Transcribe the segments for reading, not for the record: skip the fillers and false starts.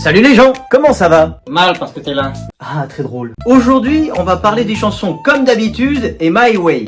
Salut les gens, comment ça va? Mal parce que t'es là. Ah, très drôle. Aujourd'hui, on va parler des chansons Comme d'habitude et My Way.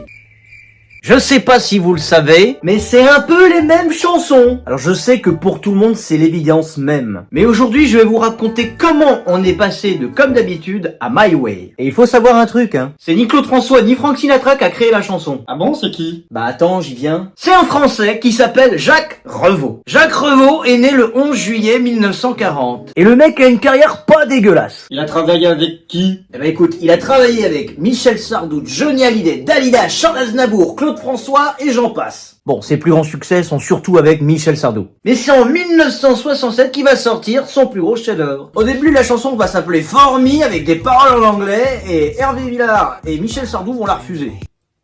Je sais pas si vous le savez, mais c'est un peu les mêmes chansons. Alors je sais que pour tout le monde, c'est l'évidence même. Mais aujourd'hui, je vais vous raconter comment on est passé de Comme d'habitude à My Way. Et il faut savoir un truc, hein. C'est ni Claude François ni Frank Sinatra qui a créé la chanson. Ah bon, c'est qui? Bah attends, j'y viens. C'est un Français qui s'appelle Jacques Revaux. Jacques Revaux est né le 11 juillet 1940. Et le mec a une carrière pas dégueulasse. Il a travaillé avec qui? Eh ben écoute, il a travaillé avec Michel Sardou, Johnny Hallyday, Dalida, Charles Aznavour, Claude François et j'en passe. Bon, ses plus grands succès sont surtout avec Michel Sardou. Mais c'est en 1967 qu'il va sortir son plus gros chef-d'œuvre. Au début, la chanson va s'appeler For Me avec des paroles en anglais et Hervé Villard et Michel Sardou vont la refuser.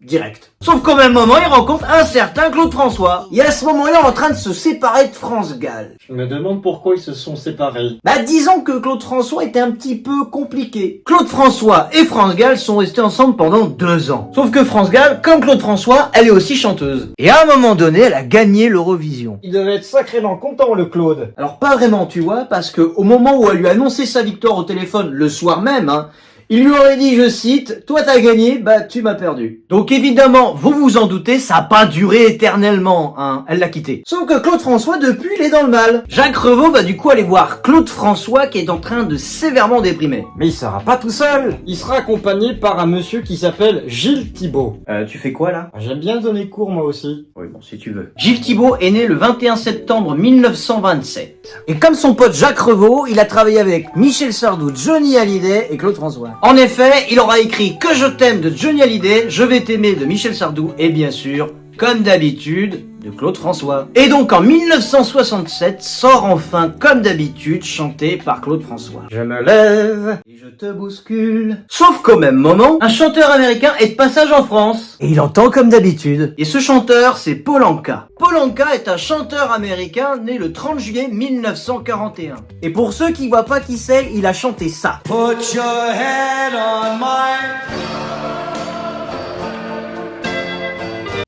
Direct. Sauf qu'au même moment, il rencontre un certain Claude François. Et à ce moment-là, en train de se séparer de France Gall. Je me demande pourquoi ils se sont séparés. Bah disons que Claude François était un petit peu compliqué. Claude François et France Gall sont restés ensemble pendant 2 ans. Sauf que France Gall, comme Claude François, elle est aussi chanteuse. Et à un moment donné, elle a gagné l'Eurovision. Il devait être sacrément content, le Claude. Alors pas vraiment, tu vois, parce que au moment où elle lui a annoncé sa victoire au téléphone, le soir même, il lui aurait dit, je cite, « Toi t'as gagné, bah tu m'as perdu ». Donc évidemment, vous vous en doutez, ça a pas duré éternellement, elle l'a quitté. Sauf que Claude François, depuis, il est dans le mal. Jacques Revaux va du coup aller voir Claude François qui est en train de sévèrement déprimer. Mais il sera pas tout seul. Il sera accompagné par un monsieur qui s'appelle Gilles Thibault. Tu fais quoi là? J'aime bien donner cours moi aussi. Oui, bon, si tu veux. Gilles Thibault est né le 21 septembre 1927. Et comme son pote Jacques Revaux, il a travaillé avec Michel Sardou, Johnny Hallyday et Claude François. En effet, il aura écrit Que je t'aime de Johnny Hallyday, Je vais t'aimer de Michel Sardou et bien sûr, Comme d'habitude de Claude François. Et donc en 1967 sort enfin Comme d'habitude chanté par Claude François. Je me lève et je te bouscule. Sauf qu'au même moment, un chanteur américain est de passage en France. Et il entend Comme d'habitude. Et ce chanteur, c'est Paul Anka. Paul Anka est un chanteur américain né le 30 juillet 1941. Et pour ceux qui voient pas qui c'est, il a chanté ça. Put your head on my...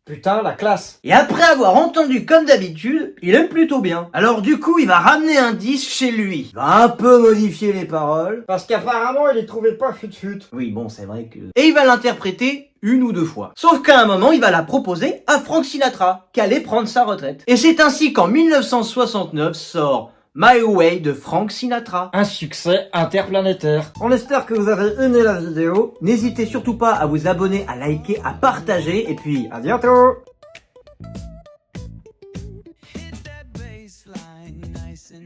Putain, la classe. Et après avoir entendu Comme d'habitude, il aime plutôt bien. Alors du coup, il va ramener un disque chez lui. Il va un peu modifier les paroles. Parce qu'apparemment, il les trouvait pas fut-fut. Oui, bon, c'est vrai que... Et il va l'interpréter 1 ou 2 fois. Sauf qu'à un moment, il va la proposer à Frank Sinatra, qui allait prendre sa retraite. Et c'est ainsi qu'en 1969 sort My Way de Frank Sinatra. Un succès interplanétaire. On espère que vous avez aimé la vidéo. N'hésitez surtout pas à vous abonner, à liker, à partager. Et puis, à bientôt!